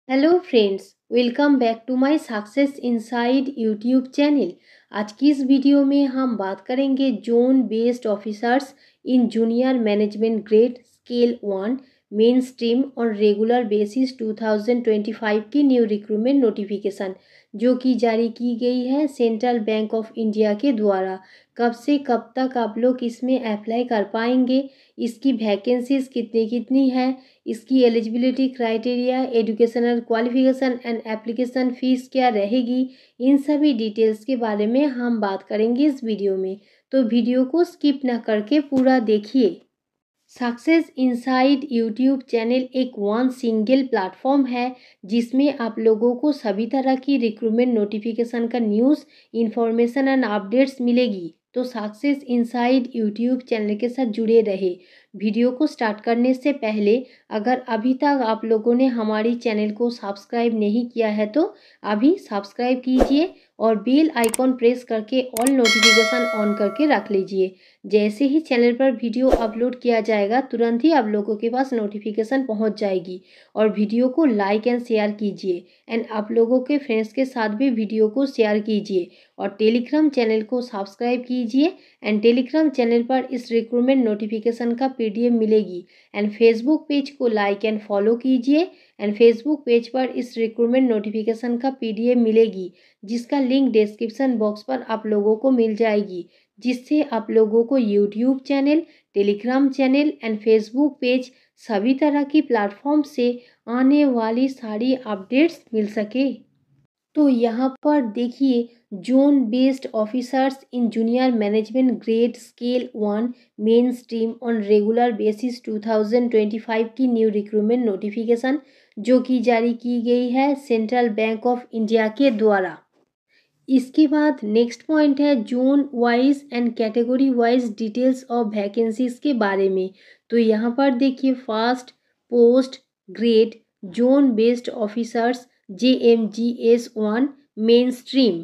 Hello friends, welcome back to my success inside YouTube channel. आज की इस video में हम बात करेंगे zone based officers in junior management grade scale 1 main stream और रेगुलर बेसिस 2025 की न्यू रिक्रूटमेंट नोटिफिकेशन जो कि जारी की गई है सेंट्रल बैंक ऑफ इंडिया के द्वारा। कब से कब तक आप लोग इसमें अप्लाई कर पाएंगे, इसकी वैकेंसीज कितनी कितनी है, इसकी eligibility criteria, educational qualification and application fees क्या रहेगी, इन सभी डिटेल्स के बारे में हम बात करेंगे इस वीडियो में। तो वीडियो को स्किप ना करके पूरा देखिए। सक्सेस इनसाइड यूट्यूब चैनल एक वन सिंगल प्लेटफॉर्म है जिसमें आप लोगों को सभी तरह की रिक्रूटमेंट नोटिफिकेशन का न्यूज़, इंफॉर्मेशन एंड अपडेट्स मिलेगी। तो सक्सेस इनसाइड यूट्यूब चैनल के साथ जुड़े रहे। वीडियो को स्टार्ट करने से पहले अगर अभी तक आप लोगों ने हमारी चैनल को सब्सक्राइब नहीं किया है तो अभी सब्सक्राइब कीजिए और बेल आइकॉन प्रेस करके ऑल नोटिफिकेशन ऑन करके रख लीजिए। जैसे ही चैनल पर वीडियो अपलोड किया जाएगा तुरंत ही आप लोगों के पास नोटिफिकेशन पहुंच जाएगी। और वीडियो को लाइक एंड शेयर कीजिए एंड आप लोगों के फ्रेंड्स के साथ भी वीडियो को शेयर कीजिए। और टेलीग्राम चैनल को सब्सक्राइब कीजिए एंड टेलीग्राम चैनल पर इस रिक्रूटमेंट नोटिफिकेशन का पीडीएफ मिलेगी। एंड फेसबुक पेज को लाइक एंड फॉलो कीजिए एंड फेसबुक पेज पर इस रिक्रूटमेंट नोटिफिकेशन का पीडीएफ मिलेगी जिसका लिंक डिस्क्रिप्शन बॉक्स पर आप लोगों को मिल जाएगी, जिससे आप लोगों को YouTube channel, Telegram channel and Facebook page सभी तरह की प्लेटफॉर्म से आने वाली सारी अपडेट्स मिल सके। तो यहाँ पर देखिए, zone based officers in junior management grade scale 1 main stream on regular basis 2025 की न्यू रिक्रूटमेंट नोटिफिकेशन जो कि जारी की गई है सेंट्रल बैंक ऑफ इंडिया के द्वारा। इसके बाद नेक्स्ट पॉइंट है zone wise and category wise details of vacancies के बारे में। तो यहाँ पर देखिए, first post grade zone based officers JMGS 1 main stream.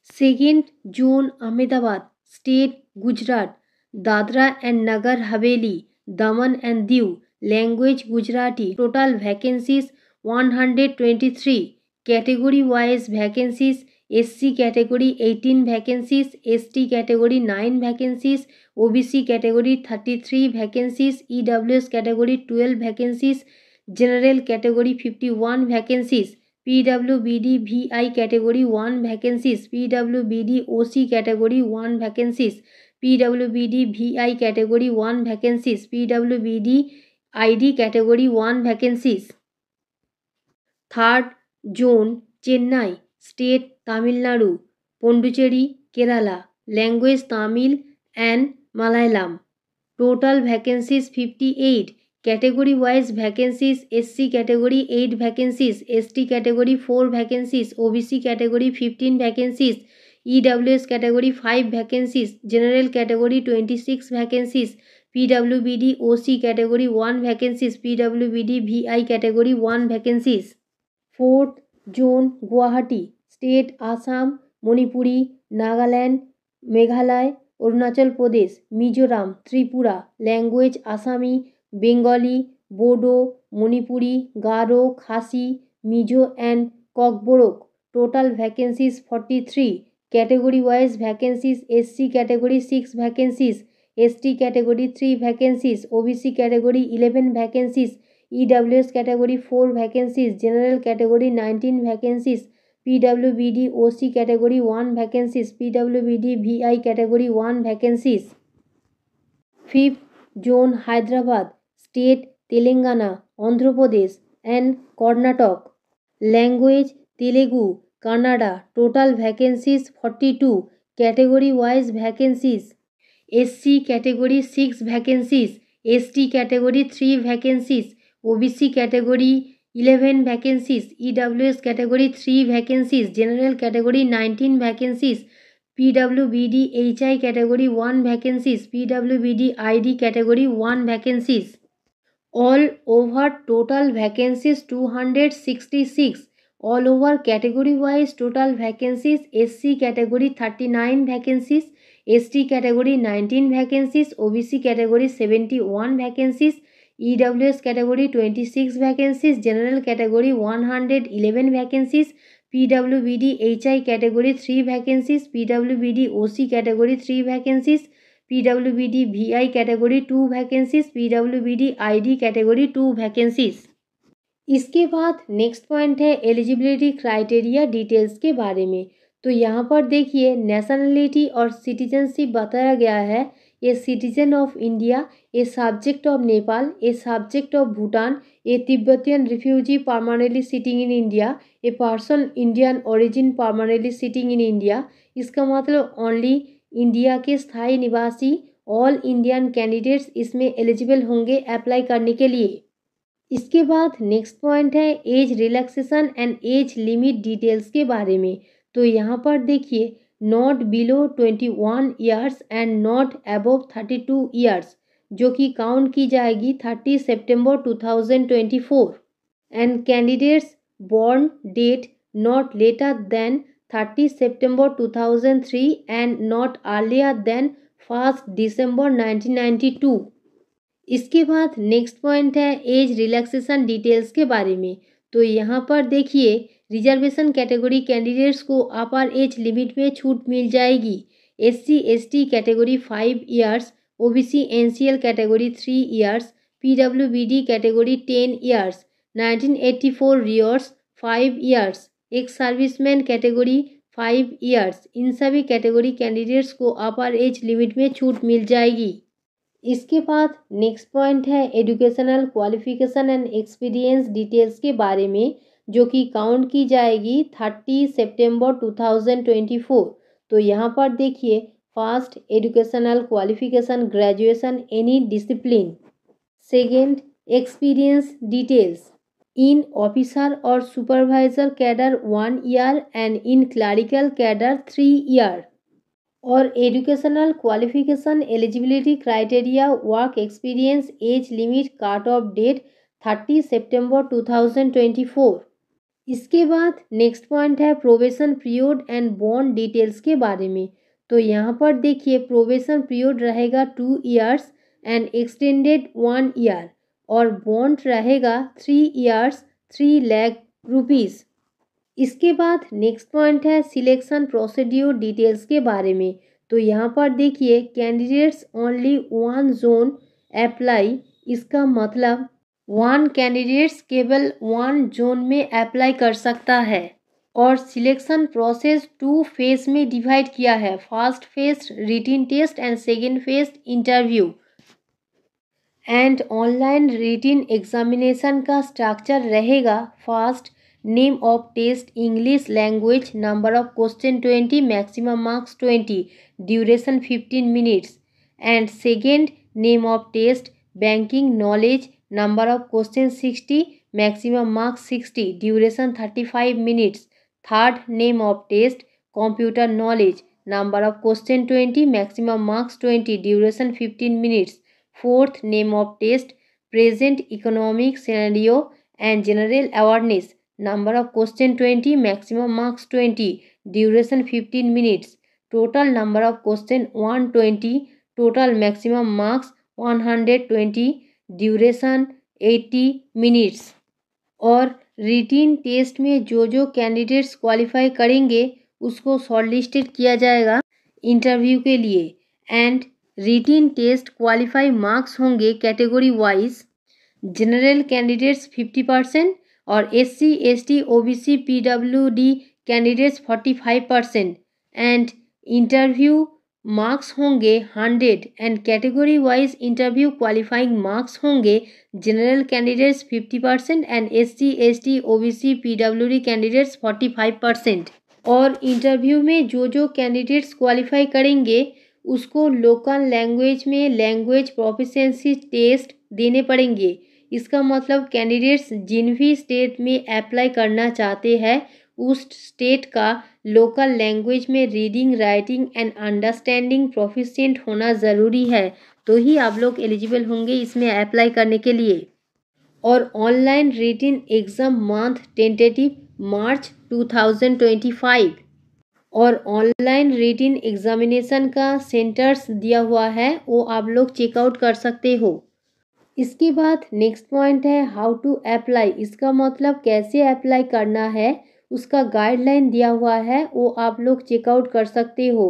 Second zone Ahmedabad state Gujarat, Dadra and Nagar Haveli, Daman and Diu, language Gujarati. Total vacancies 123। Category wise vacancies SC category 18 vacancies, ST category 9 vacancies, OBC category 33 vacancies, EWS category 12 vacancies, general category 51 vacancies, PWBD VI category 1 vacancies, PWBD OC category 1 vacancies, PWBD VI category 1 vacancies, PWBD ID category 1 vacancies. Third zone Chennai state Tamil Nadu, Puducherry Kerala, language Tamil and Malayalam. Total vacancies 58। Category wise vacancies SC category 8 vacancies, ST category 4 vacancies, OBC category 15 vacancies, EWS category 5 vacancies, general category 26 vacancies, PWBD OC category 1 vacancies, PWBD VI category 1 vacancies. Fourth zone Guwahati state Assam, Manipuri, Nagaland, Meghalaya, Arunachal Pradesh, Mizoram, Tripura, language Asami, Bengali, Bodo, Manipuri, Garo, Khasi, Mizo and Kokborok. Total vacancies 43। Category wise vacancies SC category 6 vacancies, ST category 3 vacancies, OBC category 11 vacancies, EWS category 4 vacancies, general category 19 vacancies, PWBD OC category 1 vacancies, PWBD VI category 1 vacancies. Fifth zone Hyderabad state Telangana, Andhra Pradesh and Karnataka, language Telugu, Kannada. Total vacancies 42। Category wise vacancies SC category 6 vacancies, ST category 3 vacancies, OBC category 11 vacancies, EWS category 3 vacancies, general category 19 vacancies, PWBD HI category 1 vacancies, PWBD ID category 1 vacancies. All over total vacancies 266। All over category wise total vacancies SC category 39 vacancies, ST category 19 vacancies, OBC category 71 vacancies, EWS category 26 vacancies, general category 111 vacancies, PWBD HI category 3 vacancies, PWBD OC category 3 vacancies, PWBD VI category 2 vacancies, PWBD ID category 2 vacancies। इसके बाद next point है eligibility criteria details के बारे में। तो यहाँ पर देखिए नेशनलिटी और सिटीजनशिप बताया गया है। A citizen of India, a subject of Nepal, a subject of Bhutan, A Tibetan refugee permanently sitting in India, a person Indian origin permanently sitting in India. इसका मतलब ओनली इंडिया के स्थायी निवासी ऑल इंडियन कैंडिडेट्स इसमें eligible होंगे apply करने के लिए। इसके बाद नेक्स्ट पॉइंट है age relaxation and age limit details के बारे में। तो यहाँ पर देखिए not below 21 years and not above 32 years, जो कि काउंट की जाएगी 30 सितंबर 2024 and candidates born date not later than 30 सितंबर 2003 एंड नॉट अर्लियर देन 1 दिसंबर 1992। इसके बाद नेक्स्ट पॉइंट है एज रिलैक्सेशन डिटेल्स के बारे में। तो यहाँ पर देखिए रिजर्वेशन कैटेगरी कैंडिडेट्स को अपर एज लिमिट में छूट मिल जाएगी। SC ST category 5 years, OBC NCL category 3 years, PWBD category 10 years, 1984 riots 5 years, ex serviceman category 5 years, इन सभी कैटेगरी कैंडिडेट्स को अपर एज लिमिट में छूट मिल जाएगी। इसके बाद नेक्स्ट पॉइंट है educational qualification and experience details के बारे में, जो कि काउंट की जाएगी 30 सितंबर 2024। तो यहाँ पर देखिए first educational qualification graduation any discipline. Second experience details in officer और supervisor cadre 1 year and in clerical cadre 3 year. और educational qualification eligibility criteria work experience age limit cut off date 30 सितंबर 2024। इसके बाद नेक्स्ट पॉइंट है probation period and bond details के बारे में। तो यहाँ पर देखिए प्रोबेशन पीरियड रहेगा 2 ईयर्स एंड एक्सटेंडेड 1 ईयर और बॉन्ड रहेगा 3 ईयर्स 3 लाख रुपीज़। इसके बाद नेक्स्ट पॉइंट है सिलेक्शन प्रोसीड्यूर डिटेल्स के बारे में। तो यहाँ पर देखिए कैंडिडेट्स ओनली 1 जोन अप्लाई, इसका मतलब 1 कैंडिडेट्स केवल 1 जोन में अप्लाई कर सकता है। और सिलेक्शन प्रोसेस 2 फेज में डिवाइड किया है, first phase written test and second phase interview. And online written examination का स्ट्रक्चर रहेगा first name of test English language, number of question 20, maximum marks 20, duration 15 minutes. And second name of test banking knowledge, number of question 60, maximum marks 60, duration 35 minutes. Third name of test computer knowledge, number of question 20, maximum marks 20, duration 15 minutes. Fourth name of test present economic scenario and general awareness, number of question 20, maximum marks 20, duration 15 minutes, total number of question 120, total maximum marks 120, duration 80 minutes। और written test में जो candidates qualify करेंगे उसको shortlisted किया जाएगा interview के लिए। And written test qualify marks होंगे कैटेगरी वाइज, जनरल कैंडिडेट्स 50% और SC ST OBC PWD candidates 45% and interview marks होंगे 100 and category wise interview qualifying marks होंगे general candidates 50% and SC ST OBC PWD candidates 45%। और interview में जो candidates qualify करेंगे उसको local language में language proficiency test देने पड़ेंगे। इसका मतलब कैंडिडेट्स जिन भी स्टेट में अप्लाई करना चाहते हैं उस स्टेट का लोकल लैंग्वेज में reading writing and understanding proficient होना ज़रूरी है, तो ही आप लोग एलिजिबल होंगे इसमें अप्लाई करने के लिए। और online written exam month tentative March 2025 और ऑनलाइन रिटन एग्जामिनेशन का सेंटर्स दिया हुआ है, वो आप लोग चेकआउट कर सकते हो। इसके बाद नेक्स्ट पॉइंट है हाउ टू अप्लाई। इसका मतलब कैसे अप्लाई करना है, उसका गाइडलाइन दिया हुआ है, वो आप लोग चेकआउट कर सकते हो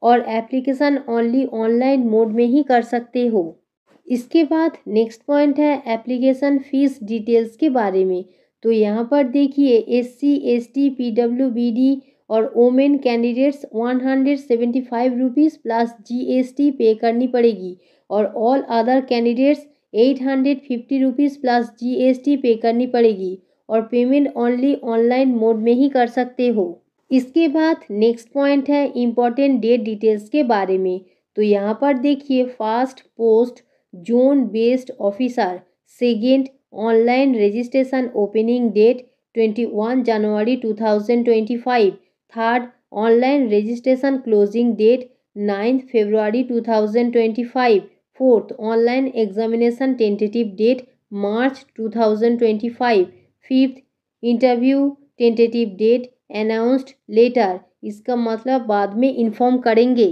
और एप्लीकेशन ओनली ऑनलाइन मोड में ही कर सकते हो। इसके बाद नेक्स्ट पॉइंट है एप्लीकेशन फीस डिटेल्स के बारे में। तो यहाँ पर देखिए SC ST PWBD और women candidates 175 rupees plus GST पे करनी पड़ेगी और all other candidates 850 rupees plus GST पे करनी पड़ेगी और पेमेंट ओनली ऑनलाइन मोड में ही कर सकते हो। इसके बाद नेक्स्ट पॉइंट है इम्पॉर्टेंट डेट डिटेल्स के बारे में। तो यहाँ पर देखिए first post zone based officer, second online registration opening date 21 जनवरी 2025, third online registration closing date 9 फरवरी 2025, fourth online examination tentative date March 2025, fifth interview tentative date announced later. इसका मतलब बाद में इन्फॉर्म करेंगे।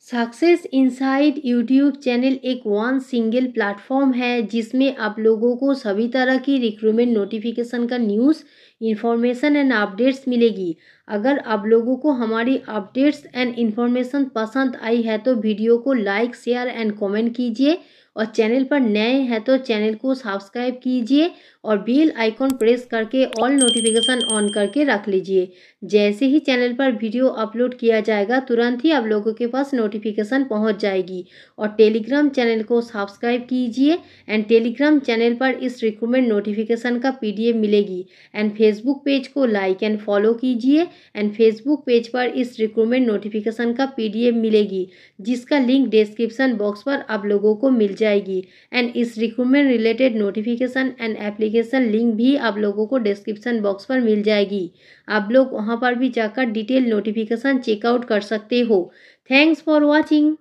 सक्सेस इनसाइड यूट्यूब चैनल एक one single platform है जिसमें आप लोगों को सभी तरह की रिक्रूटमेंट नोटिफिकेशन का न्यूज़, इन्फॉर्मेशन एंड अपडेट्स मिलेगी। अगर आप लोगों को हमारी अपडेट्स एंड इन्फॉर्मेशन पसंद आई है तो वीडियो को लाइक शेयर एंड कमेंट कीजिए और चैनल पर नए हैं तो चैनल को सब्सक्राइब कीजिए और बेल आइकॉन प्रेस करके ऑल नोटिफिकेशन ऑन करके रख लीजिए। जैसे ही चैनल पर वीडियो अपलोड किया जाएगा तुरंत ही आप लोगों के पास नोटिफिकेशन पहुंच जाएगी। और टेलीग्राम चैनल को सब्सक्राइब कीजिए एंड टेलीग्राम चैनल पर इस रिक्रूटमेंट नोटिफिकेशन का PDF मिलेगी एंड फेसबुक पेज को लाइक एंड फॉलो कीजिए एंड फेसबुक पेज पर इस रिक्रूटमेंट नोटिफिकेशन का PDF मिलेगी जिसका लिंक डिस्क्रिप्शन बॉक्स पर आप लोगों को मिल जाएगी एंड इस recruitment related notification and application link भी आप लोगों को डिस्क्रिप्शन बॉक्स पर मिल जाएगी। आप लोग वहां पर भी जाकर डिटेल नोटिफिकेशन चेकआउट कर सकते हो। Thanks for watching.